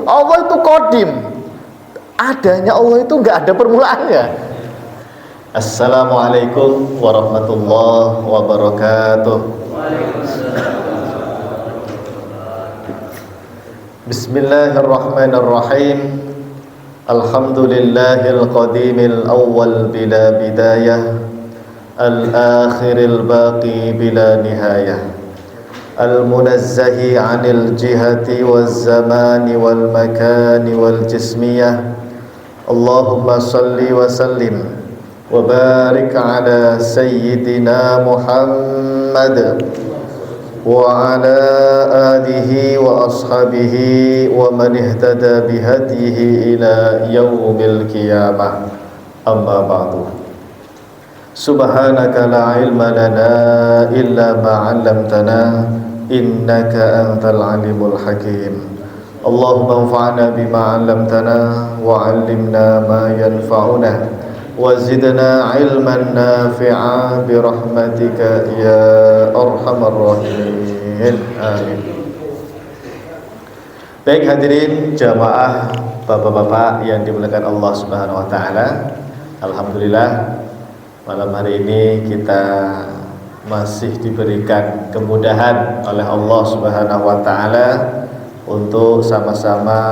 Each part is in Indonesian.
Allah itu qadim. Adanya Allah itu nggak ada permulaannya. Assalamualaikum warahmatullahi wabarakatuh. Bismillahirrahmanirrahim. Alhamdulillahil qadimil awwal bila bidayah, al-akhiril baqi bila nihayah, al-munazzahi 'anil jihati waz zamani wal makani wal jismiyah. Allahumma salli wa sallim wa barik ala sayyidina Muhammad wa ala alihi wa ashabihi wa man ihtada bihadihi ila yaumil qiyamah. Amma ba'du. Subhanaka la ilma lana illa ma 'allamtana innaka antal alimul hakim. Allahumma anfa'na bima 'allamtana wa 'allimna ma yanfa'una wa zidna ilman nafi'a birahmatika ya arhamar rahimin. Amin. Baik hadirin jamaah, bapak-bapak yang dimuliakan Allah Subhanahu wa taala. Alhamdulillah malam hari ini kita masih diberikan kemudahan oleh Allah Subhanahu wa taala untuk sama-sama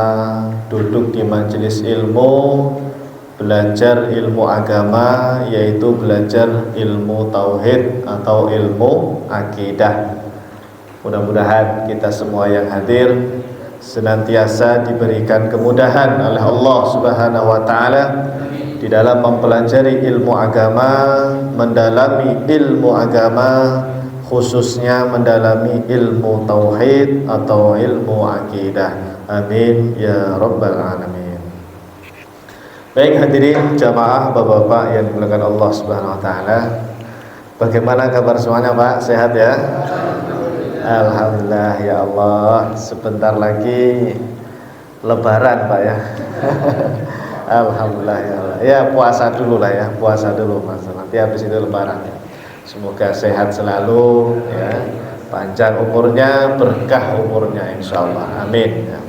duduk di majelis ilmu, belajar ilmu agama, yaitu belajar ilmu tauhid atau ilmu akidah. Mudah-mudahan kita semua yang hadir senantiasa diberikan kemudahan oleh Allah Subhanahu wa taala di dalam mempelajari ilmu agama, mendalami ilmu agama, khususnya mendalami ilmu tauhid atau ilmu akidah. Amin ya rabbal alamin. Baik hadirin jamaah, bapak-bapak yang dimuliakan Allah Subhanahu wa taala. Bagaimana kabar semuanya, Pak? Sehat ya? Alhamdulillah ya Allah. Sebentar lagi lebaran, Pak ya. Alhamdulillah ya Allah. Ya puasa dulu lah ya, puasa dulu Mas. Nanti habis itu lebaran. Semoga sehat selalu ya. Panjang umurnya, berkah umurnya insyaallah. Amin ya.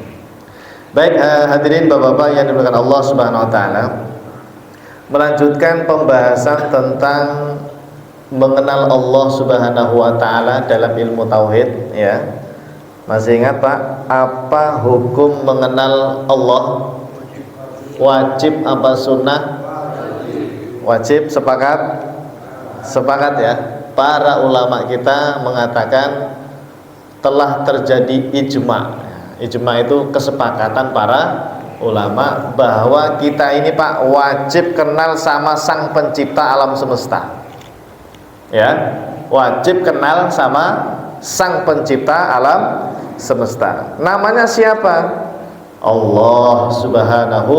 Baik hadirin bapak-bapak yang dimuliakan Allah Subhanahu wa taala, melanjutkan pembahasan tentang mengenal Allah Subhanahu wa taala dalam ilmu tauhid ya. Masih ingat Pak, apa hukum mengenal Allah? Wajib apa sunnah? Wajib, sepakat? Sepakat ya. Para ulama kita mengatakan telah terjadi ijma'. Ijma' itu kesepakatan para ulama bahwa kita ini Pak wajib kenal sama Sang Pencipta alam semesta. Ya, wajib kenal sama Sang Pencipta alam semesta. Namanya siapa? Allah Subhanahu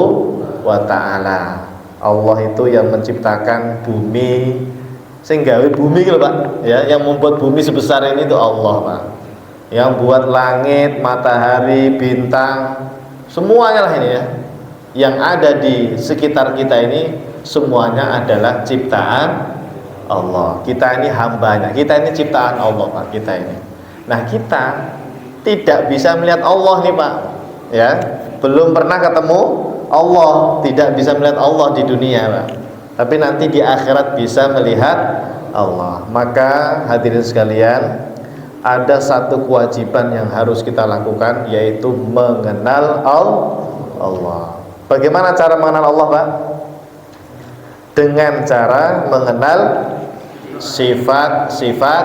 wa taala. Allah itu yang menciptakan bumi, sehingga bumi gitu Pak, ya, yang membuat bumi sebesar ini itu Allah Pak. Yang buat langit, matahari, bintang, semuanya lah ini ya. Yang ada di sekitar kita ini semuanya adalah ciptaan Allah. Kita ini hambanya, kita ini ciptaan Allah Pak, kita ini. Nah kita tidak bisa melihat Allah nih Pak, ya, belum pernah ketemu Allah, tidak bisa melihat Allah di dunia Pak. Tapi nanti di akhirat bisa melihat Allah. Maka hadirin sekalian, ada satu kewajiban yang harus kita lakukan, yaitu mengenal Allah. Bagaimana cara mengenal Allah Pak? Dengan cara mengenal sifat-sifat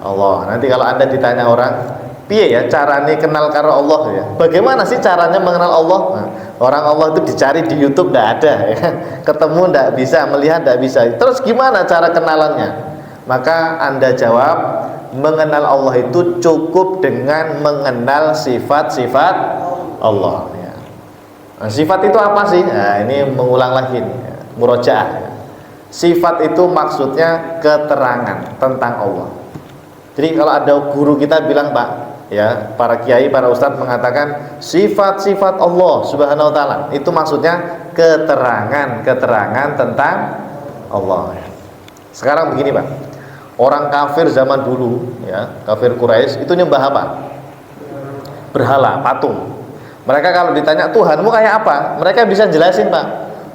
Allah. Nanti kalau Anda ditanya orang, piye ya caranya kenal karo Allah ya? Bagaimana sih caranya mengenal Allah? Nah, orang Allah itu dicari di YouTube tidak ada ya. Ketemu tidak bisa, melihat tidak bisa. Terus gimana cara kenalannya? Maka Anda jawab, mengenal Allah itu cukup dengan mengenal sifat-sifat Allah ya. Nah, sifat itu apa sih? Nah, ini mengulang lagi nih, ya. Murojaah ya. Sifat itu maksudnya keterangan tentang Allah. Jadi kalau ada guru kita bilang Pak, ya, para kiai, para ustadz mengatakan sifat-sifat Allah Subhanahu wa taala, itu maksudnya keterangan tentang Allah ya. Sekarang begini Pak, orang kafir zaman dulu ya, kafir Quraisy itu nyembah apa? Berhala, patung. Mereka kalau ditanya Tuhanmu kayak apa, mereka bisa jelasin, Pak.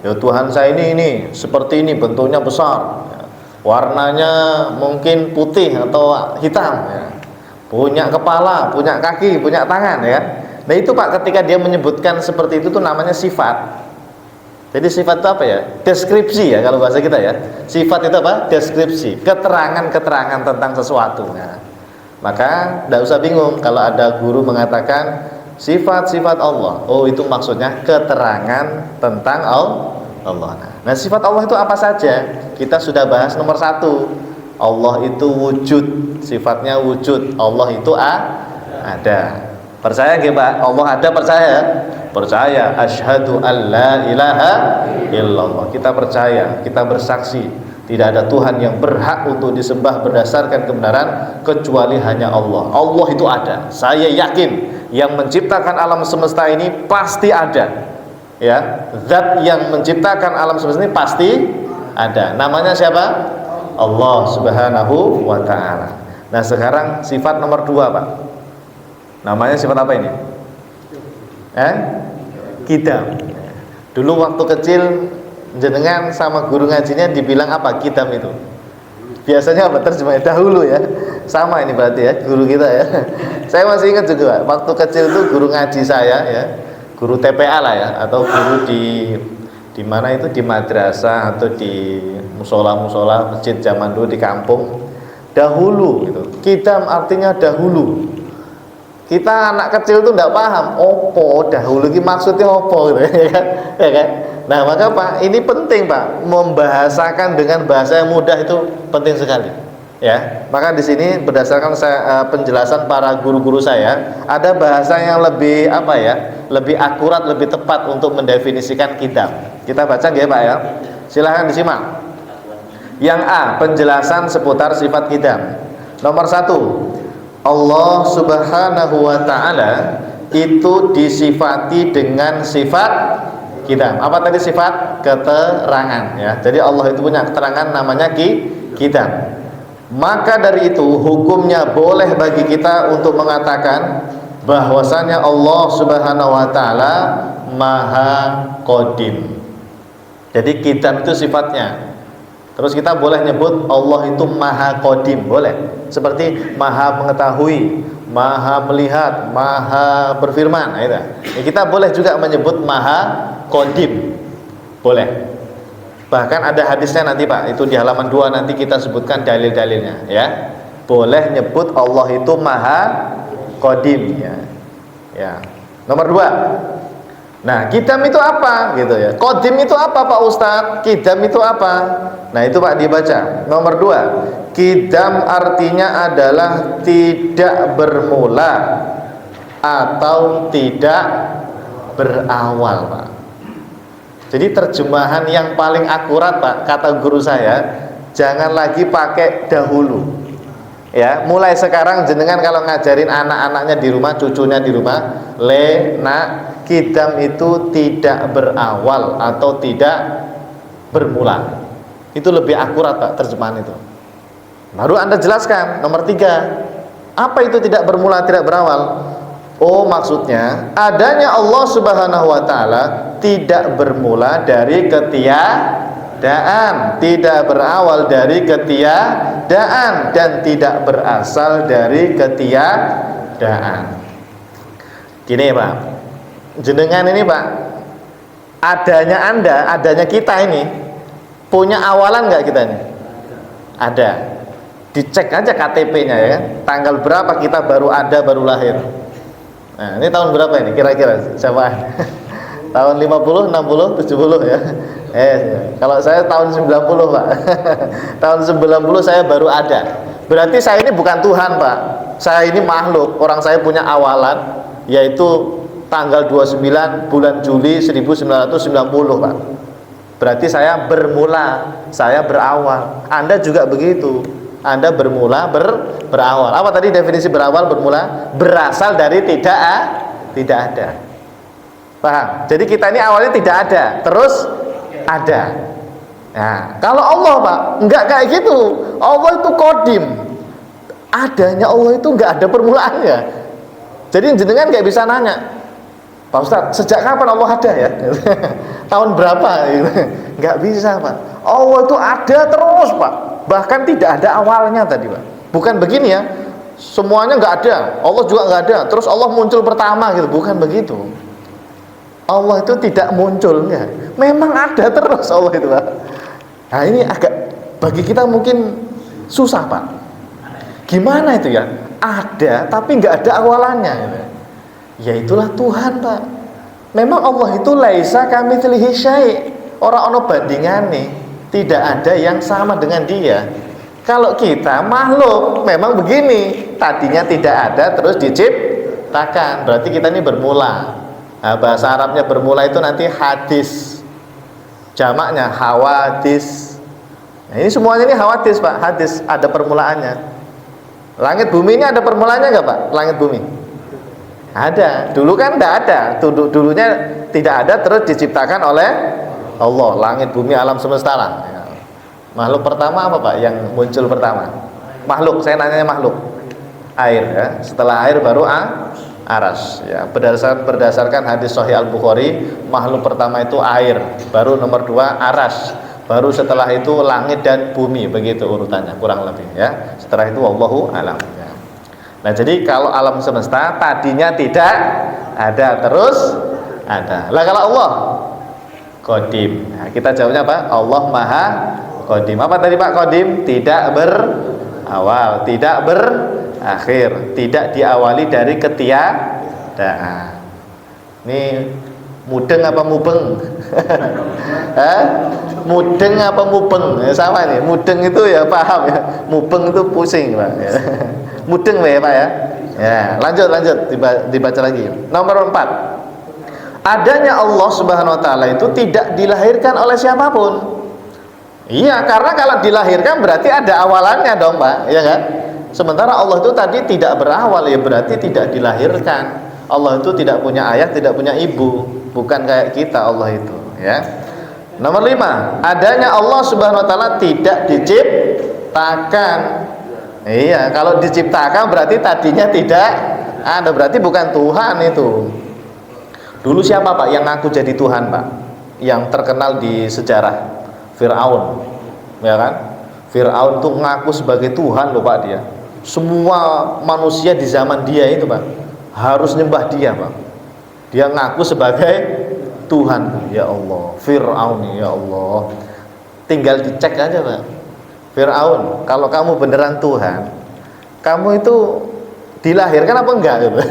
Ya Tuhan saya ini seperti ini, bentuknya besar, ya. Warnanya mungkin putih atau hitam, ya. Punya kepala, punya kaki, punya tangan, ya. Nah itu Pak, ketika dia menyebutkan seperti itu tuh namanya sifat. Jadi sifat itu apa ya? Deskripsi ya kalau bahasa kita ya. Sifat itu apa? Deskripsi, keterangan-keterangan tentang sesuatu. Nah, maka tidak usah bingung kalau ada guru mengatakan sifat-sifat Allah. Oh itu maksudnya keterangan tentang Allah. Nah sifat Allah itu apa saja? Kita sudah bahas nomor 1. Allah itu wujud, sifatnya wujud. Allah itu ada. Percaya nggih Pak? Allah ada, percaya? Percaya. Asyhadu an la ilaha illallah. Kita percaya, kita bersaksi tidak ada Tuhan yang berhak untuk disembah berdasarkan kebenaran kecuali hanya Allah. Allah itu ada. Saya yakin yang menciptakan alam semesta ini pasti ada. Ya, zat yang menciptakan alam semesta ini pasti ada. Namanya siapa? Allah Subhanahu wa taala. Nah, sekarang sifat nomor 2, Pak. Namanya sifat apa ini? Qidam. Dulu waktu kecil jenengan sama guru ngajinya dibilang apa Qidam itu? Biasanya apa terjemahnya? Dahulu ya. Sama ini berarti ya guru kita ya. Saya masih ingat juga waktu kecil itu guru ngaji saya ya, guru TPA lah ya, atau guru di mana itu, di madrasah atau di musola masjid zaman dulu di kampung. Dahulu gitu. Qidam artinya dahulu. Kita anak kecil tuh enggak paham opo dahulu ini maksudnya opo gitu ya kan? Ya kan? Nah, maka Pak, ini penting Pak, membahasakan dengan bahasa yang mudah itu penting sekali. Ya. Maka di sini berdasarkan penjelasan para guru-guru saya, ada bahasa yang lebih apa ya? Lebih akurat, lebih tepat untuk mendefinisikan Qidam. Kita baca nggih Pak ya? Silahkan disimak. Yang A, penjelasan seputar sifat Qidam. Nomor 1, Allah Subhanahu wa ta'ala itu disifati dengan sifat Qidam. Apa tadi sifat? Keterangan ya. Jadi Allah itu punya keterangan namanya Qidam. Maka dari itu hukumnya boleh bagi kita untuk mengatakan bahwasanya Allah Subhanahu wa ta'ala Maha Qadim. Jadi Qidam itu sifatnya. Terus kita boleh nyebut Allah itu Maha Qadim, boleh. Seperti Maha mengetahui, Maha melihat, Maha berfirman. Nah, itu. Ya, kita boleh juga menyebut Maha Qadim, boleh. Bahkan ada hadisnya nanti Pak, itu di halaman 2 nanti kita sebutkan dalil-dalilnya. Ya, boleh nyebut Allah itu Maha Qadim. Ya. Nomor 2. Nah, Qidam itu apa gitu ya? Qadim itu apa Pak Ustadz? Qidam itu apa? Nah, itu Pak dibaca. Nomor 2, Qidam artinya adalah tidak bermula atau tidak berawal, Pak. Jadi terjemahan yang paling akurat Pak, kata guru saya, jangan lagi pakai dahulu. Ya, mulai sekarang jenengan kalau ngajarin anak-anaknya di rumah, cucunya di rumah, Qidam itu tidak berawal atau tidak bermula. Itu lebih akurat Pak terjemahan itu. Baru Anda jelaskan. Nomor 3, apa itu tidak bermula, tidak berawal? Oh, maksudnya adanya Allah Subhanahu wa ta'ala tidak bermula dari ketiadaan, tidak berawal dari ketiadaan, dan tidak berasal dari ketiadaan. Gini Pak, jenengan ini Pak, adanya Anda, adanya kita ini punya awalan nggak kita ini? Ada. Dicek aja KTP-nya ya, tanggal berapa kita baru ada, baru lahir. Nah, ini tahun berapa ini kira-kira? Siapa? Tahun 50, 60, 70 ya. Kalau saya tahun 90 Pak. Tahun 90 saya baru ada. Berarti saya ini bukan Tuhan Pak. Saya ini makhluk. Orang saya punya awalan, yaitu tanggal 29 bulan Juli 1990 Pak. Berarti saya bermula, saya berawal. Anda juga begitu. Anda bermula, berawal. Apa tadi definisi berawal, bermula? Berasal dari tidak ada. Paham? Jadi kita ini awalnya tidak ada, terus ada. Nah, kalau Allah Pak, enggak kayak gitu. Allah itu Qadim. Adanya Allah itu enggak ada permulaannya. Jadi jenengan enggak bisa nanya, Pak Ustadz, sejak kapan Allah ada ya? Tahun berapa? Nggak bisa Pak. Allah itu ada terus Pak. Bahkan tidak ada awalnya tadi Pak. Bukan begini ya, semuanya nggak ada, Allah juga nggak ada, terus Allah muncul pertama gitu. Bukan begitu. Allah itu tidak muncul, enggak. Memang ada terus Allah itu Pak. Nah ini agak bagi kita mungkin susah Pak. Gimana itu ya? Ada tapi nggak ada awalannya gitu. Ya itulah Tuhan Pak. Memang Allah itu laisa kamitslihi syai'. Ora ono bandingane. Tidak ada yang sama dengan Dia. Kalau kita makhluk memang begini. Tadinya tidak ada terus diciptakan. Berarti kita ini bermula. Nah, bahasa Arabnya bermula itu nanti hadis. Jamaknya hawadis. Nah, ini semuanya ini hawadis Pak. Hadis ada permulaannya. Langit bumi ini ada permulaannya enggak Pak? Langit bumi ada. Dulu kan tidak ada. Dulunya tidak ada terus diciptakan oleh Allah. Langit bumi alam semesta lah. Makhluk pertama apa Pak yang muncul pertama? Makhluk, saya nanya makhluk. Air ya. Setelah air baru aras ya. Berdasarkan hadis Sahih Al-Bukhari, makhluk pertama itu air, baru nomor 2 aras, baru setelah itu langit dan bumi, begitu urutannya kurang lebih ya. Setelah itu wallahu alam ya. Nah jadi kalau alam semesta tadinya tidak ada terus ada. Lah kalau Allah Qadim. Nah, kita jawabnya apa? Allah Maha Qadim. Apa tadi Pak Qadim? Tidak berawal, tidak berakhir, tidak diawali dari ketiadaan. Ini mudeng apa mubeng? Mudeng apa mubeng? Ya, sama nih. Mudeng itu ya paham ya. Mubeng itu pusing Pak. Ya. Mudeng ya Pak ya. Ya, lanjut dibaca lagi. Nomor 4. Adanya Allah Subhanahu wa taala itu tidak dilahirkan oleh siapapun. Iya, karena kalau dilahirkan berarti ada awalannya dong Pak, ya kan? Sementara Allah itu tadi tidak berawal, ya berarti tidak dilahirkan. Allah itu tidak punya ayah, tidak punya ibu, bukan kayak kita Allah itu, ya. Nomor 5, adanya Allah Subhanahu wa taala tidak diciptakan. Iya, kalau diciptakan berarti tadinya tidak ada, berarti bukan Tuhan itu. Dulu siapa Pak yang ngaku jadi Tuhan Pak? Yang terkenal di sejarah Fir'aun, ya kan? Fir'aun tuh ngaku sebagai Tuhan loh Pak dia. Semua manusia di zaman dia itu Pak harus nyembah dia Pak. Dia ngaku sebagai Tuhan. Ya Allah, Fir'aun ya Allah. Tinggal dicek aja Pak. Fir'aun, kalau kamu beneran Tuhan, kamu itu dilahirkan apa enggak gitu?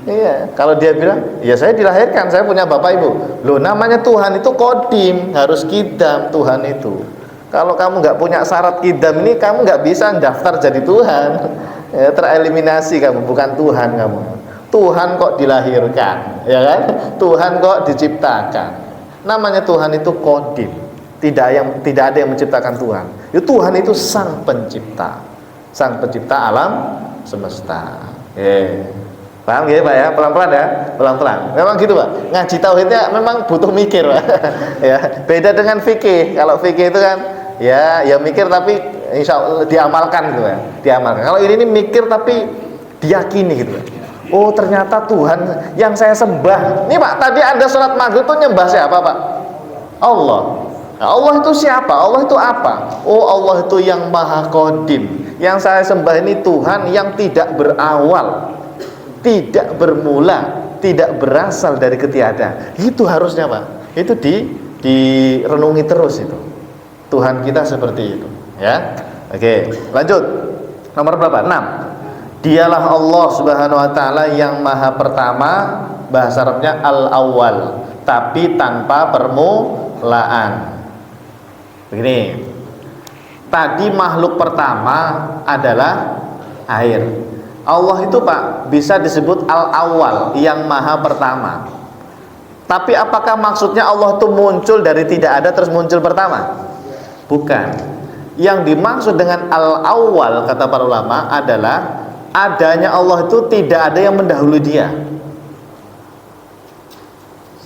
Iya, kalau dia bilang, ya saya dilahirkan, saya punya bapak ibu. Loh namanya Tuhan itu Qadim, harus Qidam Tuhan itu. Kalau kamu nggak punya syarat Qidam ini, kamu nggak bisa daftar jadi Tuhan. Ya, tereliminasi kamu, bukan Tuhan kamu. Tuhan kok dilahirkan, ya kan? Tuhan kok diciptakan. Namanya Tuhan itu Qadim. Tidak ada yang menciptakan Tuhan. Ya, Tuhan itu sang pencipta alam semesta. Paham ya Pak ya? Pelan-pelan ya, pelan-pelan. Memang gitu Pak. Ngaji tauhidnya memang butuh mikir Pak. Ya, beda dengan fikih. Kalau fikih itu kan ya mikir tapi insya Allah diamalkan gitu ya. Diamalkan. Kalau ini mikir tapi diyakini gitu Pak. Oh ternyata Tuhan yang saya sembah. Nih Pak, tadi ada sholat maghrib tuh nyembah siapa Pak? Allah. Nah, Allah itu siapa? Allah itu apa? Oh Allah itu yang Maha Qadim. Yang saya sembah ini Tuhan yang tidak berawal, tidak bermula, tidak berasal dari ketiadaan. Itu harusnya Pak. Itu direnungi terus itu. Tuhan kita seperti itu, ya. Oke, lanjut. Nomor berapa? 6. Dialah Allah Subhanahu wa taala yang Maha pertama, bahasa Arabnya al-awwal, tapi tanpa permulaan. Begini. Tadi makhluk pertama adalah air. Allah itu Pak bisa disebut al-awwal, yang maha pertama. Tapi apakah maksudnya Allah itu muncul dari tidak ada terus muncul pertama? Bukan. Yang dimaksud dengan al-awwal kata para ulama adalah adanya Allah itu tidak ada yang mendahului dia.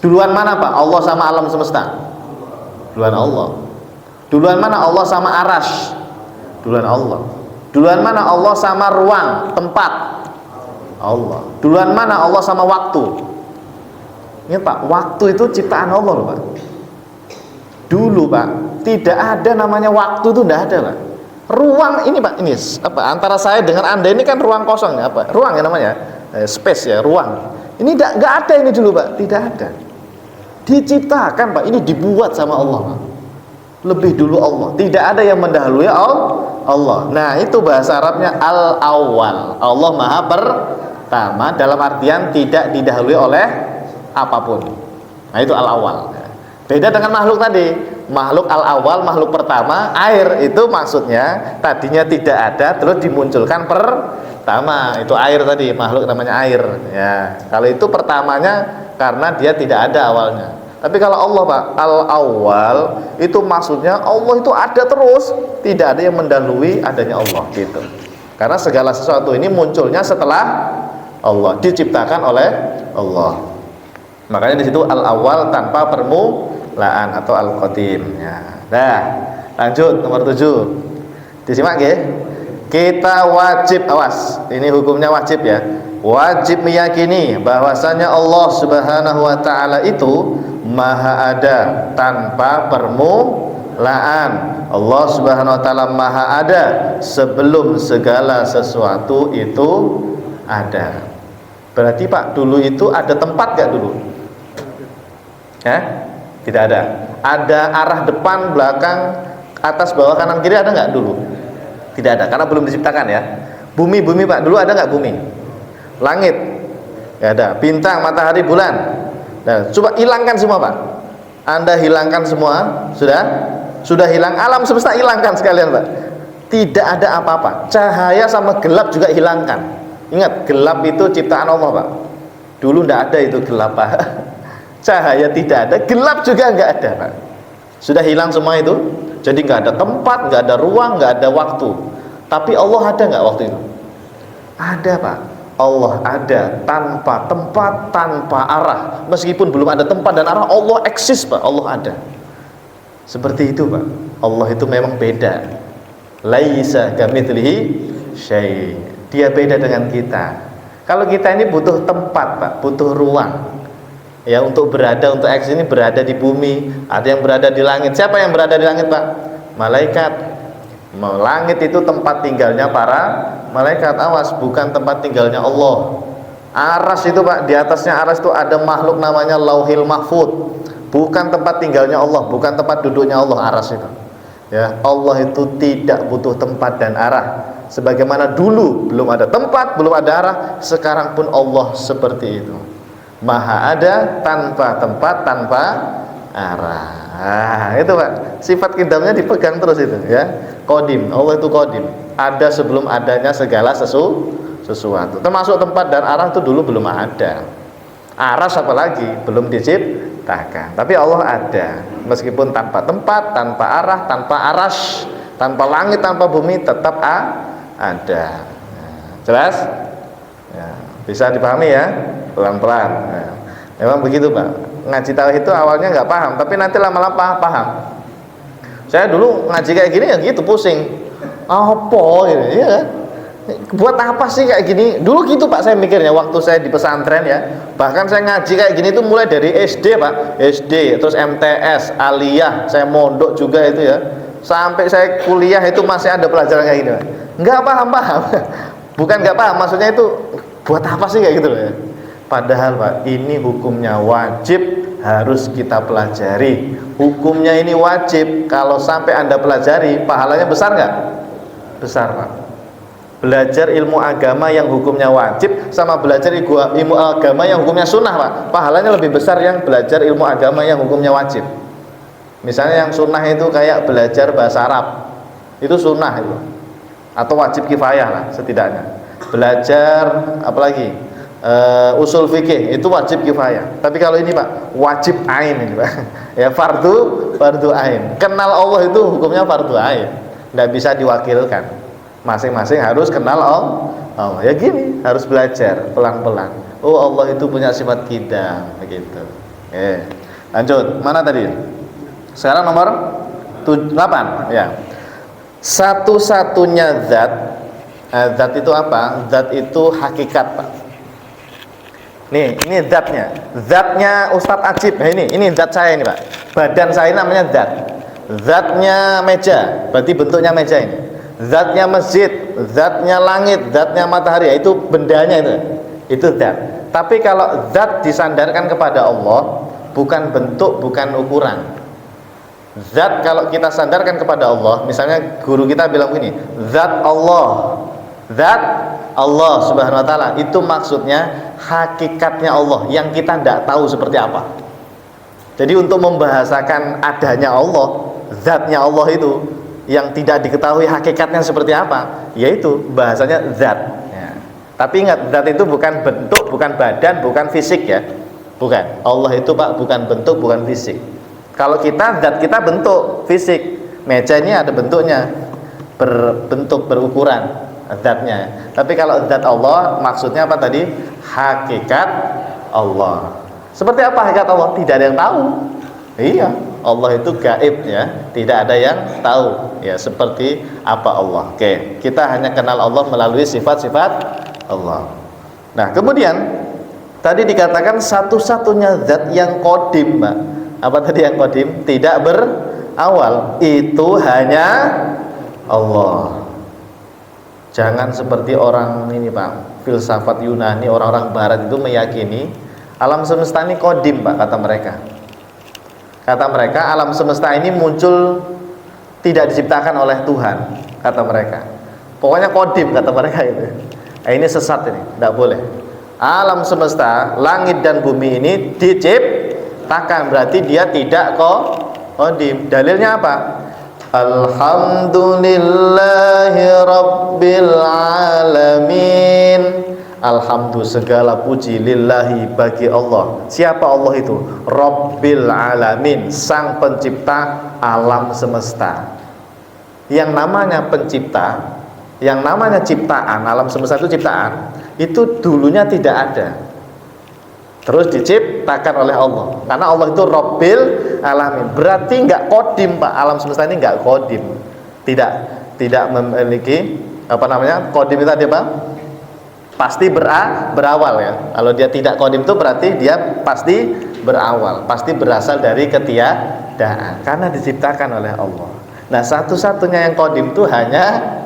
Duluan mana Pak? Allah sama alam semesta? Duluan Allah. Duluan mana Allah sama aras? Duluan Allah. Duluan mana Allah sama ruang, tempat? Allah. Duluan mana Allah sama waktu? Ingat Pak, waktu itu ciptaan Allah loh Pak. Dulu Pak, tidak ada namanya waktu, itu tidak ada Pak. Ruang ini Pak, ini apa, antara saya dengan Anda ini kan ruang kosong ya, apa? Ruang ya namanya, space ya, ruang. Ini nggak ada ini dulu Pak, tidak ada. Diciptakan Pak, ini dibuat sama Allah Pak. Lebih dulu Allah, tidak ada yang mendahului Allah. Nah itu bahasa Arabnya al-awwal. Allah maha pertama, dalam artian tidak didahului oleh apapun. Nah itu al-awwal. Beda dengan makhluk tadi. Makhluk al-awwal, makhluk pertama, air itu maksudnya tadinya tidak ada terus dimunculkan pertama. Itu air tadi, makhluk namanya air ya. Kalau itu pertamanya karena dia tidak ada awalnya. Tapi kalau Allah Pak, al-awwal itu maksudnya Allah itu ada terus, tidak ada yang mendahului adanya Allah gitu. Karena segala sesuatu ini munculnya setelah Allah, diciptakan oleh Allah. Makanya di situ al-awwal tanpa permulaan atau al-qadim ya. Nah, lanjut nomor 7. Disimak ya. Kita wajib, awas, ini hukumnya wajib ya. Wajib meyakini bahwasanya Allah Subhanahu wa taala itu maha ada tanpa permulaan. Allah Subhanahu wa taala maha ada sebelum segala sesuatu itu ada. Berarti Pak, dulu itu ada tempat gak dulu? Tidak ada. Ada arah depan, belakang, atas, bawah, kanan, kiri ada nggak dulu? Tidak ada, karena belum diciptakan ya. Bumi Pak, dulu ada nggak bumi? Langit nggak ada. Bintang, matahari, bulan. Nah, coba hilangkan semua Pak. Anda hilangkan semua, sudah hilang, alam semesta hilangkan sekalian Pak. Tidak ada apa-apa. Cahaya sama gelap juga hilangkan. Ingat, gelap itu ciptaan Allah Pak. Dulu nggak ada itu gelap Pak. Cahaya tidak ada, gelap juga nggak ada Pak. Sudah hilang semua itu. Jadi nggak ada tempat, nggak ada ruang, nggak ada waktu. Tapi Allah ada nggak waktu itu? Ada Pak. Allah ada tanpa tempat, tanpa arah. Meskipun belum ada tempat dan arah, Allah eksis Pak. Allah ada. Seperti itu Pak. Allah itu memang beda. Laisa kamitslihi syai'. Dia beda dengan kita. Kalau kita ini butuh tempat Pak, butuh ruang. Ya, untuk berada, untuk eksis ini berada di bumi, ada yang berada di langit. Siapa yang berada di langit Pak? Malaikat. Langit itu tempat tinggalnya para malaikat. Awas, bukan tempat tinggalnya Allah. Aras itu Pak, di atasnya aras itu ada makhluk namanya Lauhil Mahfud. Bukan tempat tinggalnya Allah, bukan tempat duduknya Allah aras itu. Ya, Allah itu tidak butuh tempat dan arah. Sebagaimana dulu belum ada tempat, belum ada arah, sekarang pun Allah seperti itu. Maha ada tanpa tempat, tanpa arah. Nah, itu Pak, sifat qidamnya dipegang terus itu ya. Qadim, Allah itu qadim, ada sebelum adanya segala sesuatu. Termasuk tempat dan arah itu dulu belum ada. Aras apalagi belum diciptakan. Tapi Allah ada, meskipun tanpa tempat, tanpa arah, tanpa aras, tanpa langit, tanpa bumi, tetap ada. Jelas? Ya, bisa dipahami ya? Pelan-pelan. Nah, memang begitu Pak. Ngaji tauhid itu awalnya nggak paham, tapi nanti lama-lama paham. Saya dulu ngaji kayak gini ya gitu, pusing. Apa gitu ya? Buat apa sih kayak gini? Dulu gitu Pak saya mikirnya waktu saya di pesantren ya. Bahkan saya ngaji kayak gini itu mulai dari SD Pak. SD, terus MTS, aliyah, saya mondok juga itu ya. Sampai saya kuliah itu masih ada pelajaran kayak gini Pak. Nggak paham-paham. Bukan nggak paham, maksudnya itu buat apa sih kayak gitu loh ya. Padahal Pak, ini hukumnya wajib, harus kita pelajari. Hukumnya ini wajib. Kalau sampai Anda pelajari, pahalanya besar nggak? Besar Pak. Belajar ilmu agama yang hukumnya wajib sama belajar ilmu agama yang hukumnya sunnah Pak, pahalanya lebih besar yang belajar ilmu agama yang hukumnya wajib. Misalnya yang sunnah itu kayak belajar bahasa Arab, itu sunnah itu, atau wajib kifayah lah setidaknya. Belajar apalagi usul fikih itu wajib kifayah. Tapi kalau ini Pak, wajib ain ini Pak. Ya fardu ain. Kenal Allah itu hukumnya fardu ain, nggak bisa diwakilkan. Masing-masing harus kenal Allah. Ya gini, harus belajar pelan-pelan. Oh Allah itu punya sifat qidam begitu. Lanjut, mana tadi? Sekarang nomor 8 ya. Satu-satunya zat. Zat itu apa? Zat itu hakikat Pak. Nih, ini zatnya. Zatnya Ustadz Ajib. Nah, ini zat saya ini, Pak. Badan saya namanya zat. Zatnya meja, berarti bentuknya meja ini. Zatnya masjid, zatnya langit, zatnya matahari, itu bendanya itu. Itu zat. Tapi kalau zat disandarkan kepada Allah, bukan bentuk, bukan ukuran. Zat kalau kita sandarkan kepada Allah, misalnya guru kita bilang begini, zat Allah. Zat Allah Subhanahu wa taala, itu maksudnya hakikatnya Allah yang kita tidak tahu seperti apa. Jadi untuk membahasakan adanya Allah, zatnya Allah itu yang tidak diketahui hakikatnya seperti apa, yaitu bahasanya zat ya. Tapi ingat, zat itu bukan bentuk, bukan badan, bukan fisik ya. Bukan. Allah itu Pak bukan bentuk, bukan fisik. Kalau kita, zat kita bentuk, fisik. Meja ini ada bentuknya, berbentuk, berukuran zatnya. Tapi kalau zat Allah maksudnya apa tadi? Hakikat Allah. Seperti apa hakikat Allah? Tidak ada yang tahu. Iya, Allah itu gaib ya, tidak ada yang tahu ya seperti apa Allah. Oke, kita hanya kenal Allah melalui sifat-sifat Allah. Nah, kemudian tadi dikatakan satu-satunya zat yang qadim, Pak. Apa tadi yang qadim? Tidak berawal. Itu hanya Allah. Jangan seperti orang ini Pak, filsafat Yunani, orang-orang barat itu meyakini alam semesta ini qadim Pak, kata mereka. Kata mereka alam semesta ini muncul tidak diciptakan oleh Tuhan, kata mereka. Pokoknya qadim kata mereka itu. Ini sesat ini, tidak boleh. Alam semesta, langit dan bumi ini diciptakan, berarti dia tidak qadim. Dalilnya apa? Alhamdulillahi Rabbil Alamin. Alhamdulillah, segala puji lillahi bagi Allah. Siapa Allah itu? Rabbil Alamin, sang pencipta alam semesta. Yang namanya pencipta, yang namanya ciptaan, alam semesta itu ciptaan, itu dulunya tidak ada, terus diciptakan oleh Allah. Karena Allah itu Rabbil Alamin, berarti nggak qadim Pak, alam semesta ini nggak qadim, tidak memiliki apa namanya qadim itu tadi Pak, pasti berawal ya. Kalau dia tidak qadim itu berarti dia pasti berawal, pasti berasal dari ketiadaan karena diciptakan oleh Allah. Nah, satu-satunya yang qadim itu hanya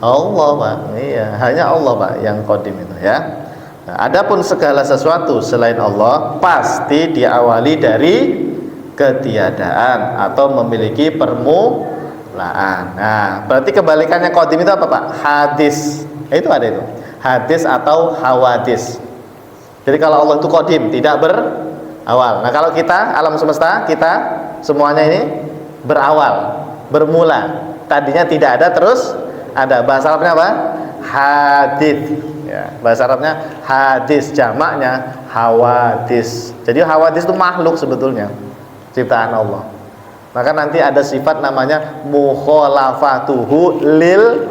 Allah Pak. Iya, hanya Allah Pak yang qadim itu ya. Nah, adapun segala sesuatu selain Allah pasti diawali dari ketiadaan atau memiliki permulaan. Nah, berarti kebalikannya qadim itu apa Pak? Hadis. Itu ada itu. Hadis atau hawadis. Jadi kalau Allah itu qadim, tidak berawal. Nah, kalau kita alam semesta, kita semuanya ini berawal, bermula. Tadinya tidak ada, terus ada. Bahasa Arabnya apa? Hadis. Ya, bahasa Arabnya hadis, jamaknya hawadis. Jadi hawadis itu makhluk sebetulnya, ciptaan Allah. Maka nanti ada sifat namanya mukhalafatuhu lil.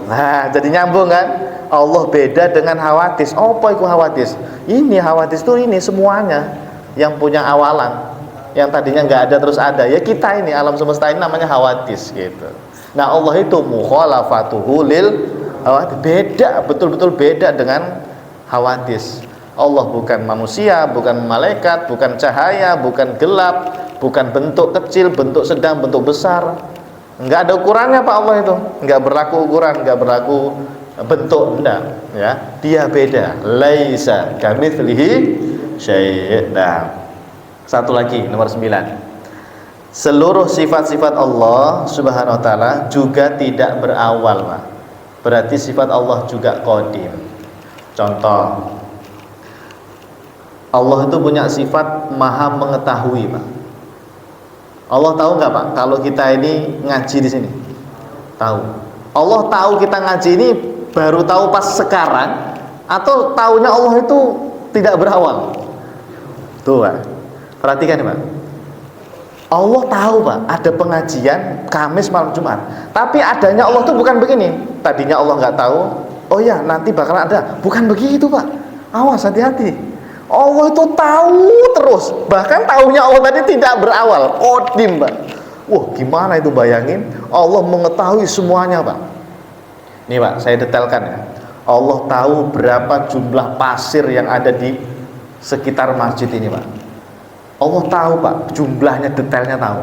Nah, jadi nyambung kan? Allah beda dengan hawadis. Apa itu hawadis? Ini hawadis itu ini semuanya yang punya awalan, yang tadinya nggak ada terus ada. Ya kita ini alam semesta ini namanya hawadis gitu. Nah, Allah itu mukhalafatuhu lil hawadis, beda, betul-betul beda dengan hawadis. Allah bukan manusia, bukan malaikat, bukan cahaya, bukan gelap, bukan bentuk kecil, bentuk sedang, bentuk besar. Enggak ada ukurannya Pak Allah itu. Enggak berlaku ukuran, enggak berlaku bentuk, enggak ya. Dia beda. Laisa kamitslihi syai'. Nah, satu lagi nomor 9. Seluruh sifat-sifat Allah Subhanahu wa taala juga tidak berawal, Pak. Berarti sifat Allah juga qadim. Contoh, Allah itu punya sifat maha mengetahui, Pak. Allah tahu nggak Pak kalau kita ini ngaji di sini? Tahu. Allah tahu kita ngaji ini baru tahu pas sekarang, atau tahunya Allah itu tidak berawal? Tuh Pak, perhatikan Pak. Allah tahu Pak ada pengajian Kamis malam Jumat, tapi adanya Allah tuh bukan begini. Tadinya Allah nggak tahu, oh ya nanti bakalan ada. Bukan begitu Pak. Awas, hati-hati. Allah itu tahu terus, bahkan tahunya Allah tadi tidak berawal, qadim Pak. Wah, gimana itu, bayangin Allah mengetahui semuanya Pak. Nih Pak, saya detailkan ya. Allah tahu berapa jumlah pasir yang ada di sekitar masjid ini, Pak. Allah tahu, Pak, jumlahnya, detailnya tahu.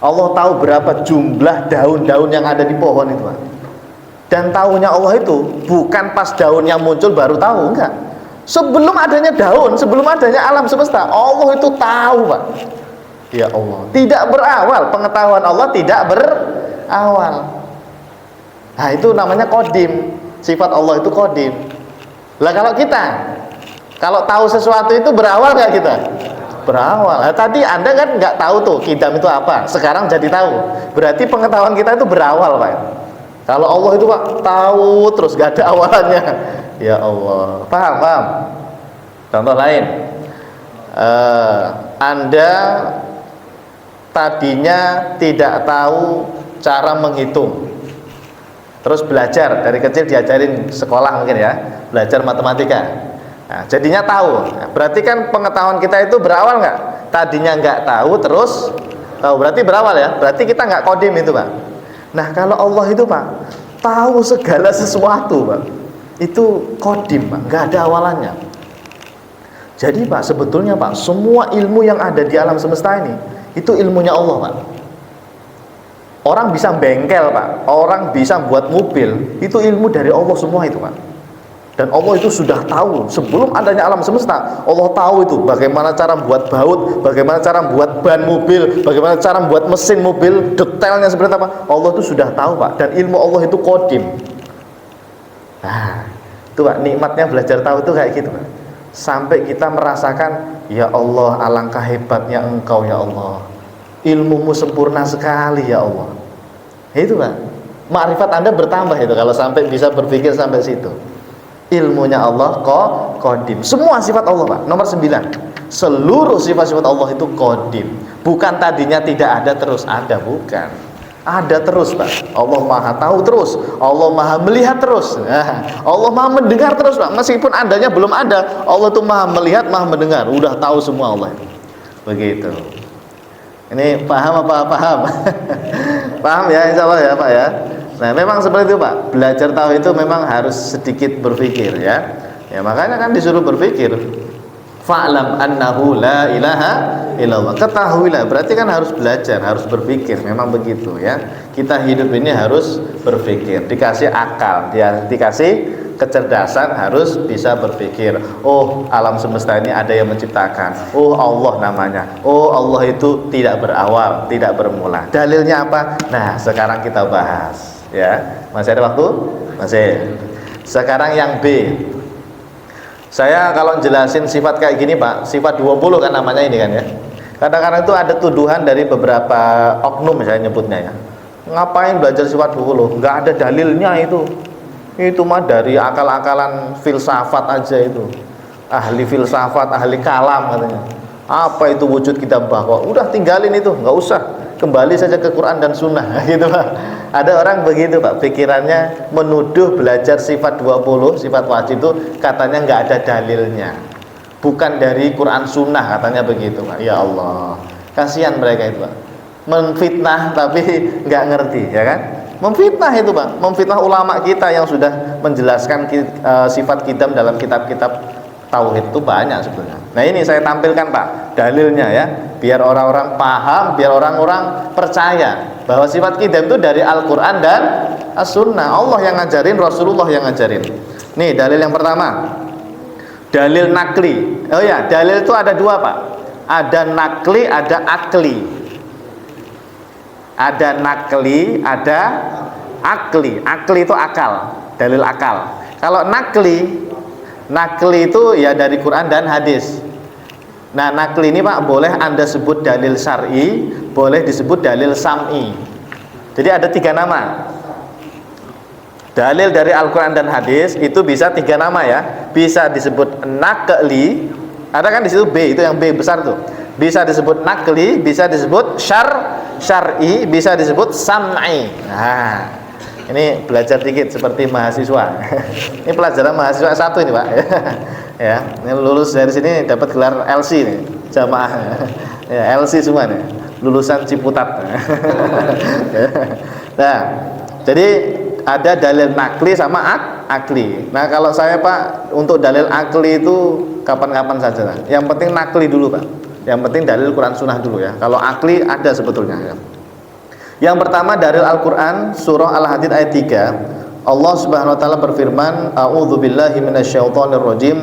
Allah tahu berapa jumlah daun-daun yang ada di pohon itu, Pak. Dan tahunya Allah itu bukan pas daunnya muncul baru tahu, enggak. Sebelum adanya daun, sebelum adanya alam semesta, Allah itu tahu, Pak. Ya Allah, tidak berawal, pengetahuan Allah tidak berawal. Nah, itu namanya qadim. Sifat Allah itu qadim. Lah kalau kita, kalau tahu sesuatu itu berawal nggak kita? Berawal. Nah, tadi Anda kan nggak tahu tuh qidam itu apa, sekarang jadi tahu. Berarti pengetahuan kita itu berawal, Pak. Kalau Allah itu, Pak, tahu terus gak ada awalannya. Ya Allah, paham? Contoh lain, Anda tadinya tidak tahu cara menghitung, terus belajar dari kecil, diajarin sekolah mungkin ya, belajar matematika. Nah, jadinya tahu. Nah, berarti kan pengetahuan kita itu berawal nggak? Tadinya nggak tahu terus tahu, berarti berawal ya. Berarti kita nggak qadim itu, Pak. Nah, kalau Allah itu, Pak, tahu segala sesuatu, Pak, itu qadim, Pak, nggak ada awalannya. Jadi, Pak, sebetulnya, Pak, semua ilmu yang ada di alam semesta ini itu ilmunya Allah, Pak. Orang bisa bengkel, Pak, orang bisa buat mobil, itu ilmu dari Allah semua itu, Pak. Dan Allah itu sudah tahu sebelum adanya alam semesta. Allah tahu itu bagaimana cara membuat baut, bagaimana cara membuat ban mobil, bagaimana cara membuat mesin mobil, detailnya seperti apa. Allah itu sudah tahu, Pak. Dan ilmu Allah itu qadim. Nah, itu, Pak, nikmatnya belajar tahu itu kayak gitu, Pak. Sampai kita merasakan, ya Allah, alangkah hebatnya Engkau, ya Allah. Ilmumu sempurna sekali, ya Allah. Itu, Pak. Ma'rifat Anda bertambah itu kalau sampai bisa berpikir sampai situ. Ilmunya Allah qadim. Semua sifat Allah, Pak. Nomor 9. Seluruh sifat-sifat Allah itu qadim. Bukan tadinya tidak ada terus ada, bukan. Ada terus, Pak. Allah Maha tahu terus. Allah Maha melihat terus. Allah Maha mendengar terus, Pak. Meskipun adanya belum ada, Allah itu Maha melihat, Maha mendengar. Udah tahu semua Allah. Begitu. Ini paham apa? Paham? Paham ya, insya Allah ya, Pak ya. Nah, memang seperti itu, Pak. Belajar tahu itu memang harus sedikit berpikir ya. Ya, makanya kan disuruh berpikir. Fa'lam annahu la ilaha illallah. Ketahuilah, berarti kan harus belajar, harus berpikir. Memang begitu ya. Kita hidup ini harus berpikir, dikasih akal, dikasih kecerdasan, harus bisa berpikir. Oh, alam semesta ini ada yang menciptakan. Oh, Allah namanya. Oh, Allah itu tidak berawal, tidak bermula. Dalilnya apa? Nah, sekarang kita bahas. Ya, masih ada waktu? Masih. Sekarang yang B. Saya kalau jelasin sifat kayak gini, Pak, sifat 20 kan namanya ini kan ya. Kadang-kadang itu ada tuduhan dari beberapa oknum saya nyebutnya ya. Ngapain belajar sifat 20? Nggak ada dalilnya itu. Itu mah dari akal-akalan filsafat aja itu. Ahli filsafat, ahli kalam katanya. Apa itu wujud kita bahwa? Udah tinggalin itu, nggak usah. Kembali saja ke Quran dan Sunnah gitu, Pak. Ada orang begitu, Pak, pikirannya menuduh belajar sifat 20, sifat wajib itu katanya nggak ada dalilnya, bukan dari Quran Sunnah katanya begitu, Pak. Ya Allah, kasihan mereka itu, Pak, menfitnah tapi nggak ngerti, ya kan? Memfitnah itu, Pak, memfitnah ulama kita yang sudah menjelaskan sifat qidam dalam kitab-kitab tauhid itu banyak sebenarnya. Nah, ini saya tampilkan, Pak, dalilnya ya, biar orang-orang paham, biar orang-orang percaya bahwa sifat qidam itu dari Al-Quran dan As-Sunnah. Allah yang ngajarin, Rasulullah yang ngajarin. Nih dalil yang pertama, dalil nakli. Oh ya, dalil itu ada dua, Pak. Ada nakli, ada akli. Ada nakli, ada akli. Akli itu akal, dalil akal. Kalau nakli itu ya dari Quran dan hadis. Nah, nakli ini, Pak, boleh Anda sebut dalil syar'i, boleh disebut dalil sam'i. Jadi ada 3 nama. Dalil dari Al-Quran dan hadis itu bisa 3 nama ya. Bisa disebut nakli, ada kan di situ B, itu yang B besar tuh. Bisa disebut nakli, bisa disebut syar'i, bisa disebut sam'i. Nah, ini belajar dikit seperti mahasiswa. Ini pelajaran mahasiswa 1 ini, Pak. Ya, ini lulus dari sini dapat gelar LC nih, jamaah. Ya, LC semua nih, lulusan Ciputat. Nah, jadi ada dalil nakli sama akli. Nah kalau saya Pak, untuk dalil akli itu kapan-kapan saja. Yang penting nakli dulu Pak. Yang penting dalil Quran Sunnah dulu ya. Kalau akli ada sebetulnya ya. Yang pertama dalil Al-Quran surah Al-Hadid ayat 3. Allah Subhanahu wa taala berfirman, a'udzubillahi minasyaitonirrajim.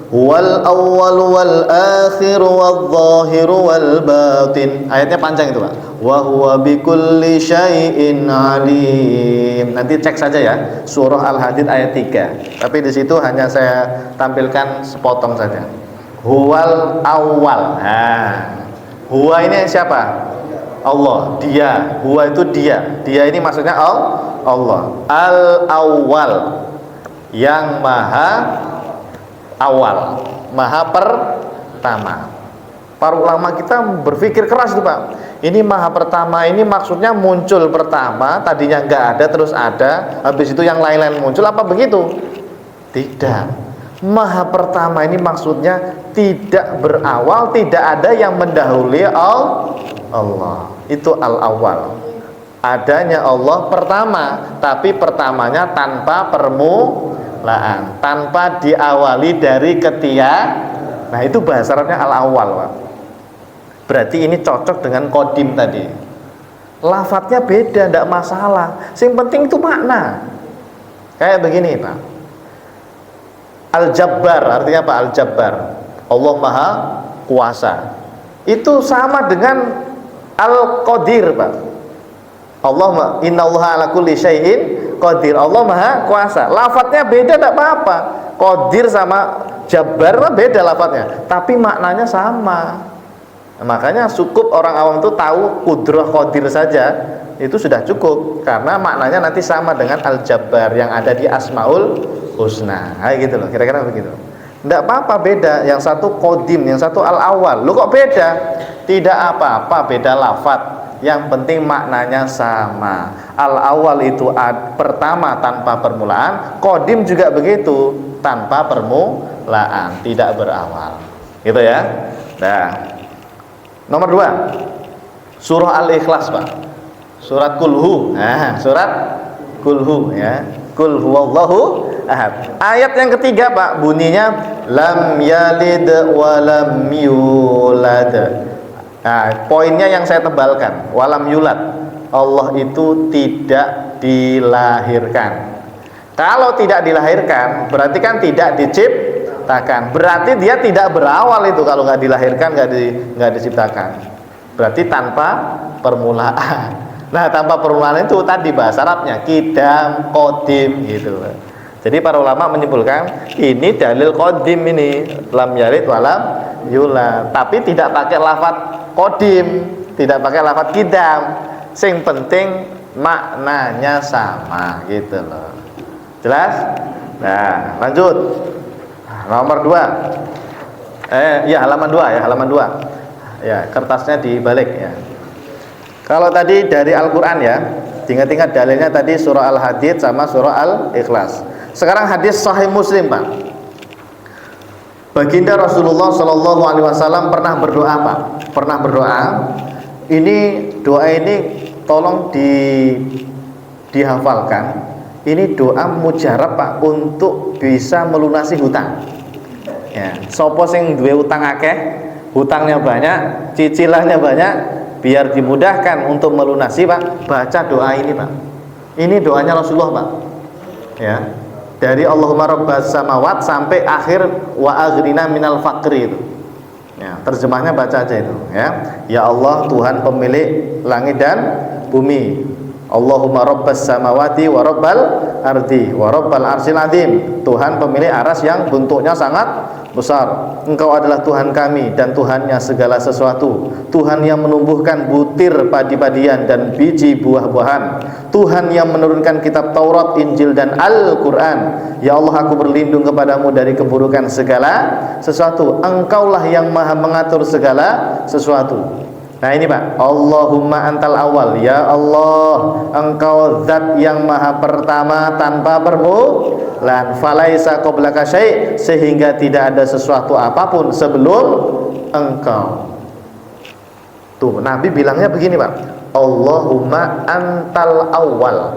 Wal awwal wal akhir wal zahir wal batin. Ayatnya panjang itu Pak. Wa huwa bikulli syai'in alim. Nanti cek saja ya, surah Al-Hadid ayat 3. Tapi di situ hanya saya tampilkan sepotong saja. Huwal awwal. Nah, huwa ini siapa? Allah, dia. Huwa itu dia. Dia ini maksudnya Allah. Al-awwal, yang maha awal, maha pertama. Para ulama kita berpikir keras tuh Pak. Ini maha pertama ini maksudnya muncul pertama, tadinya nggak ada terus ada, habis itu yang lain-lain muncul, apa begitu? Tidak. Maha pertama ini maksudnya tidak berawal, tidak ada yang mendahului Allah. Itu al-awwal. Adanya Allah pertama, tapi pertamanya tanpa permulaan, tanpa diawali dari ketiadaan. Nah itu bahasa Arabnya al-awwal Pak. Berarti ini cocok dengan qadim tadi. Lafadznya beda, tidak masalah. Yang penting itu makna. Kayak begini Pak. Al-Jabbar artinya apa? Al-Jabbar, Allah Maha Kuasa. Itu sama dengan Al-Qadir Pak. Allah innallaha ala kulli syai'in qadir. Allah Maha Kuasa. Lafadznya beda tidak apa-apa. Qadir sama Jabbar beda lafadznya, tapi maknanya sama. Nah, makanya cukup orang awam itu tahu kudrah qadir saja, itu sudah cukup, karena maknanya nanti sama dengan Al-Jabbar yang ada di Asmaul Husna. Kayak gitu loh, kira-kira begitu. Tidak apa-apa beda, yang satu qadim, yang satu al-awwal. Lu kok beda? Tidak apa-apa, beda lafadz. Yang penting maknanya sama. Al-awwal itu pertama tanpa permulaan, qadim juga begitu, tanpa permulaan, tidak berawal. Gitu ya. Nah, nomor 2, surah Al-Ikhlas Pak. Surat Kulhu. Nah, surat Kulhu ya. Kul huwallahu ahad. Ayat yang ketiga Pak, bunyinya lam yalid wa lam yulad. Nah, poinnya yang saya tebalkan, walam yulad. Allah itu tidak dilahirkan. Kalau tidak dilahirkan, berarti kan tidak diciptakan. Berarti dia tidak berawal itu kalau nggak dilahirkan, nggak diciptakan. Berarti tanpa permulaan. Nah, tanpa permulaan itu tadi bahasa Arabnya qidam, qadim gitu. Jadi para ulama menyimpulkan ini dalil qadim ini, lam yalid wa lam yulad. Tapi tidak pakai lafaz qadim, tidak pakai lafaz qidam. Sing penting maknanya sama gitu loh. Jelas? Nah, lanjut. Nomor 2. Ya halaman 2 ya, halaman 2. Ya, kertasnya dibalik ya. Kalau tadi dari Al-Quran ya, ingat-ingat dalilnya tadi surah Al-Hadid sama surah Al-Ikhlas. Sekarang hadis Sahih Muslim Pak. Baginda Rasulullah Shallallahu Alaihi Wasallam pernah berdoa Pak. Pernah berdoa. Ini doa ini tolong dihafalkan. Ini doa mujarab Pak untuk bisa melunasi hutang. Ya, sopo sing duwe hutang akeh, hutangnya banyak, cicilannya banyak. Biar dimudahkan untuk melunasi Pak, baca doa ini Pak. Ini doanya Rasulullah Pak. Ya. Dari Allahumma rabbas samawat sampai akhir wa aghnina minal faqri itu. Ya, terjemahnya baca aja itu ya. Ya Allah Tuhan pemilik langit dan bumi. Allahumma rabbas samawati wa rabbal ardi wa rabbal arsyil azim. Tuhan pemilik aras yang bentuknya sangat besar. Engkau adalah Tuhan kami dan Tuhannya segala sesuatu. Tuhan yang menumbuhkan butir padi-padian dan biji buah-buahan. Tuhan yang menurunkan kitab Taurat, Injil dan Al-Quran. Ya Allah, aku berlindung kepadamu dari keburukan segala sesuatu. Engkaulah yang maha mengatur segala sesuatu. Nah ini Pak, Allahumma antal awal. Ya Allah, engkau zat yang maha pertama tanpa permulaan. Falaisa qablaka syai', sehingga tidak ada sesuatu apapun sebelum engkau. Tuh, Nabi bilangnya begini Pak, Allahumma antal awal.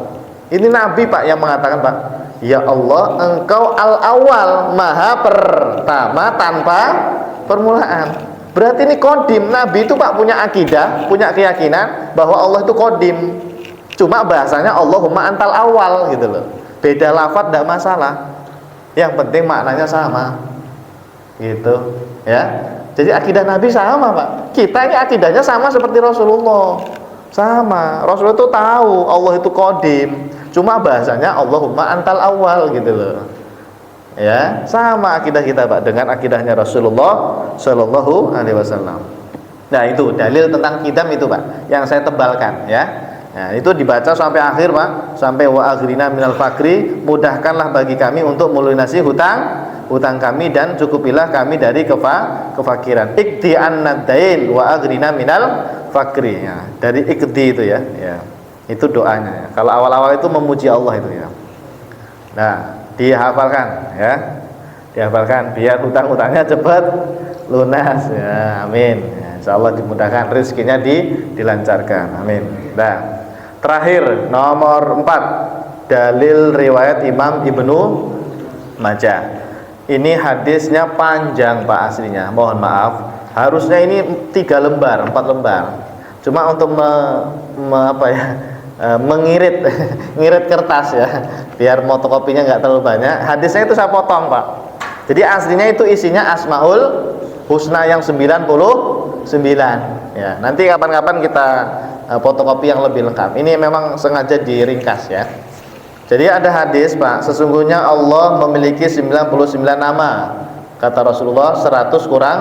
Ini Nabi Pak yang mengatakan Pak, Ya Allah, Engkau al-awwal, maha pertama tanpa permulaan. Berarti ini kodim. Nabi itu Pak punya akidah, punya keyakinan bahwa Allah itu kodim. Cuma bahasanya Allahumma antal awal gitu loh. Beda lafadz tidak masalah. Yang penting maknanya sama. Gitu, ya. Jadi akidah Nabi sama, Pak. Kita ini akidahnya sama seperti Rasulullah. Sama. Rasulullah itu tahu Allah itu kodim. Cuma bahasanya Allahumma antal awal gitu loh. Ya, sama akidah kita Pak dengan akidahnya Rasulullah Shallallahu Alaihi Wasallam. Nah itu dalil tentang kidam itu Pak, yang saya tebalkan ya. Nah itu dibaca sampai akhir Pak, sampai wa aghrina minal fakri, mudahkanlah bagi kami untuk melunasi hutang kami dan cukupilah kami dari kefakiran. Ikdi an-nadain wa aghrina minal fakri. Ya, dari ikdi itu ya. Itu doanya. Ya. Kalau awal-awal itu memuji Allah itu ya. Nah dihafalkan ya, dihafalkan biar hutang-hutangnya cepat lunas ya, amin ya, insya Allah dimudahkan rezekinya dilancarkan, amin. Nah terakhir nomor 4, dalil riwayat Imam Ibnu Majah. Ini hadisnya panjang Pak aslinya, mohon maaf, harusnya ini 3 lembar 4 lembar, cuma untuk mengirit ngirit kertas ya, biar fotokopinya nggak terlalu banyak. Hadisnya itu saya potong Pak. Jadi aslinya itu isinya Asmaul Husna yang 99 ya. Nanti kapan-kapan kita fotokopi yang lebih lengkap. Ini memang sengaja diringkas ya. Jadi ada hadis Pak, sesungguhnya Allah memiliki 99 nama. Kata Rasulullah 100 kurang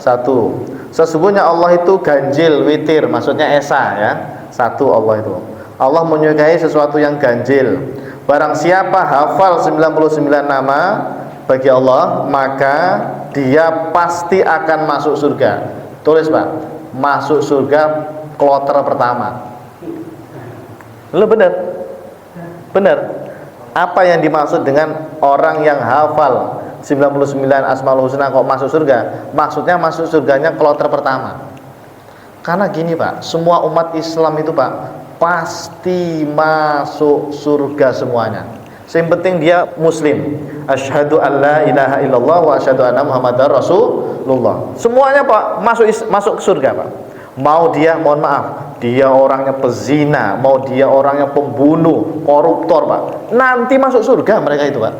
1. Sesungguhnya Allah itu ganjil witir, maksudnya esa ya. 1 Allah itu. Allah menyukai sesuatu yang ganjil. Barang siapa hafal 99 nama bagi Allah, maka dia pasti akan masuk surga. Tulis Pak, masuk surga kloter pertama. Lu bener? Bener. Apa yang dimaksud dengan orang yang hafal 99 Asmaul Husna kok masuk surga? Maksudnya masuk surganya kloter pertama. Karena gini Pak, semua umat Islam itu Pak pasti masuk surga semuanya. Yang penting dia muslim. Asyhadu alla ilaha illallah wa asyhadu anna muhammadar rasulullah. Semuanya Pak masuk surga Pak. Mau dia, mohon maaf, dia orangnya pezina, mau dia orangnya pembunuh, koruptor Pak, nanti masuk surga mereka itu Pak.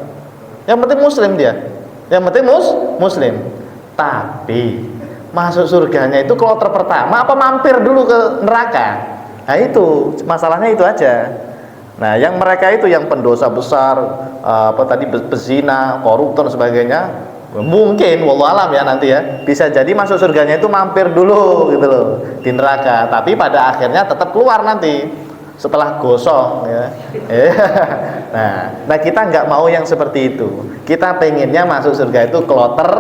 Yang penting muslim dia. Yang penting muslim. Tapi masuk surganya itu kloter pertama apa mampir dulu ke neraka? Nah itu masalahnya itu aja. Nah yang mereka itu yang pendosa besar, pezina, koruptor dan sebagainya, mungkin wallahualam ya nanti ya bisa jadi masuk surganya itu mampir dulu gitu loh di neraka, tapi pada akhirnya tetap keluar nanti setelah gosong ya. Nah kita nggak mau yang seperti itu. Kita pengennya masuk surga itu kloter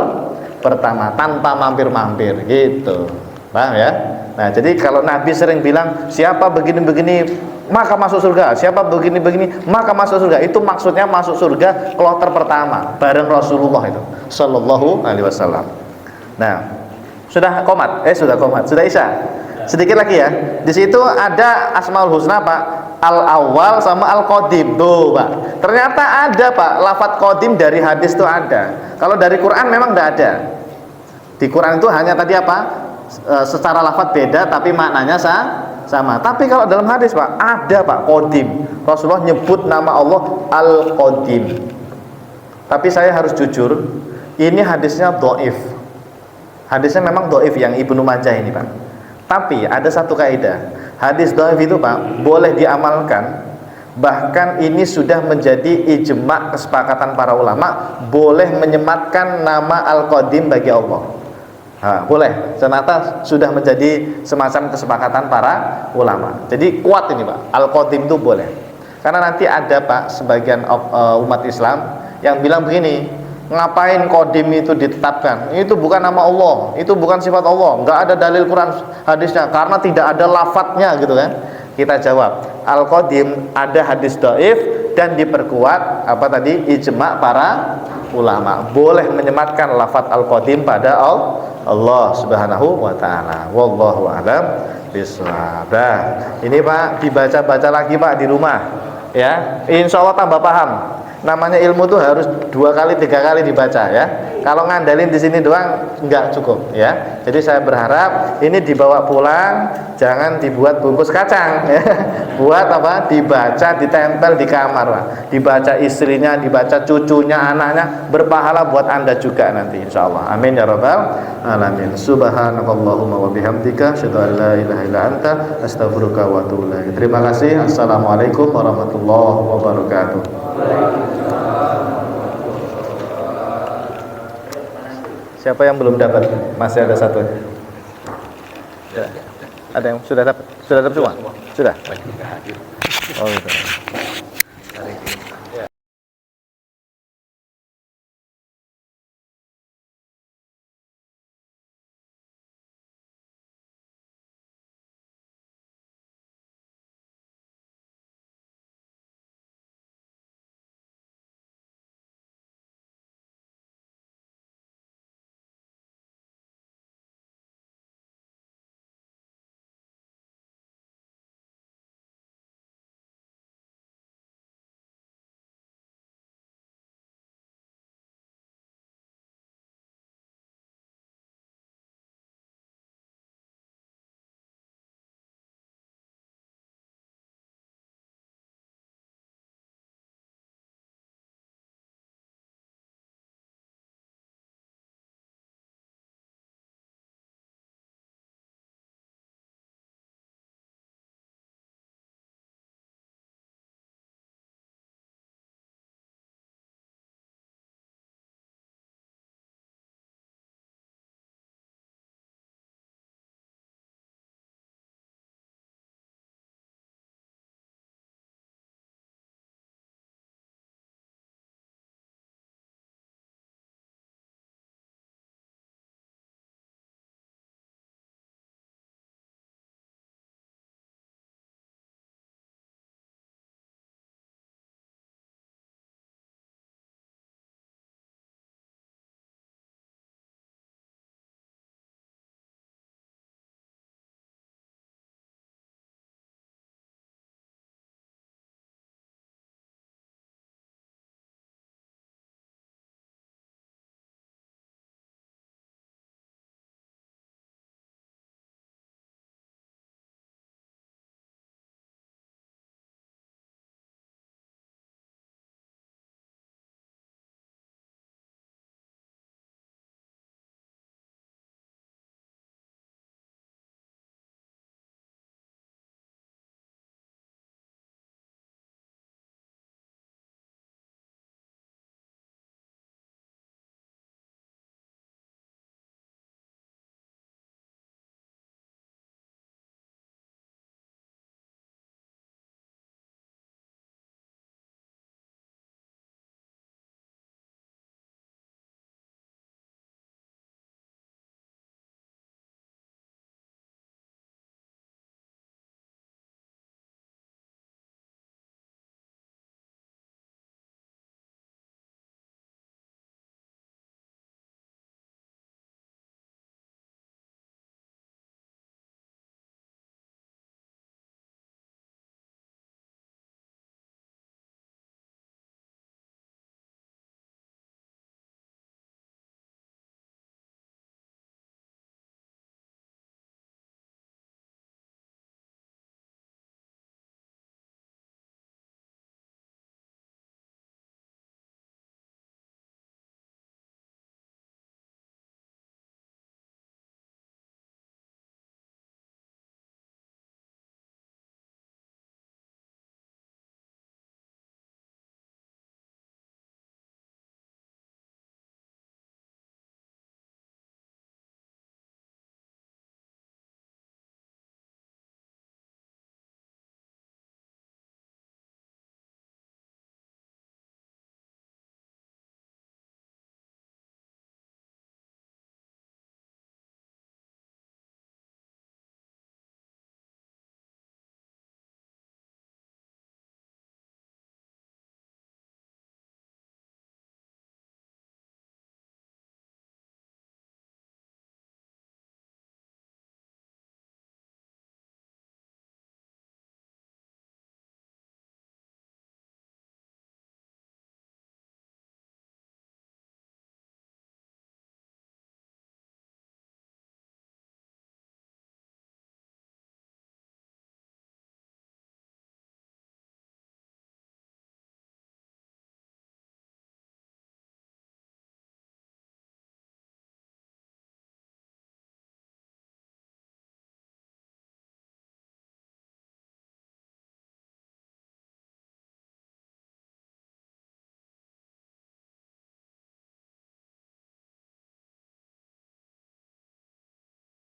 pertama tanpa mampir-mampir gitu, paham ya? Nah jadi kalau Nabi sering bilang siapa begini-begini maka masuk surga, siapa begini-begini maka masuk surga, itu maksudnya masuk surga kloter pertama bareng Rasulullah itu Shallallahu Alaihi Wasallam. Nah sudah isya. Sedikit lagi ya. Di situ ada Asmaul Husna Pak, al-awwal sama al-qadim tuh Pak. Ternyata ada Pak lafadz qadim dari hadis itu ada. Kalau dari Quran memang tidak ada. Di Quran itu hanya tadi apa? Secara lafadz beda tapi maknanya sama. Tapi kalau dalam hadis Pak ada Pak qadim. Rasulullah nyebut nama Allah al-qadim. Tapi saya harus jujur, ini hadisnya dhaif. Hadisnya memang dhaif yang Ibnu Majah ini Pak. Tapi ada satu kaidah, hadis dhaif itu Pak boleh diamalkan. Bahkan ini sudah menjadi ijma' kesepakatan para ulama, boleh menyematkan nama Al-Qadim bagi Allah. Boleh, ternyata sudah menjadi semacam kesepakatan para ulama. Jadi kuat ini Pak, Al-Qadim itu boleh. Karena nanti ada Pak sebagian umat Islam yang bilang begini, ngapain Qadim itu ditetapkan? Itu bukan nama Allah, itu bukan sifat Allah, nggak ada dalil Quran hadisnya karena tidak ada lafadznya gitu kan. Kita jawab, Al-Qadim ada hadis dhaif dan diperkuat apa tadi ijma' para ulama, boleh menyematkan lafadz Al-Qadim pada Allah Subhanahu wa taala. Wallahu a'lam bishawab. Ini Pak dibaca-baca lagi Pak di rumah ya. Insya Allah tambah paham. namanya ilmu tuh harus 2 kali 3 kali dibaca ya. Kalau ngandalin di sini doang nggak cukup ya. Jadi saya berharap ini dibawa pulang, jangan dibuat bungkus kacang ya. Buat apa? Dibaca, ditempel di kamar Pak. Dibaca istrinya, dibaca cucunya, anaknya, berpahala buat Anda juga nanti insyaallah. Amin ya rabbal alamin. Subhanakallahumma wa bihamdika asyhadu an la ilaha illa anta astaghfiruka wa atubu ilaik. Terima kasih. Assalamualaikum warahmatullahi wabarakatuh. Siapa yang belum dapat? Masih ada satu. Ya. Ada yang sudah dapat? Sudah dapat semua? Sudah. Oh gitu.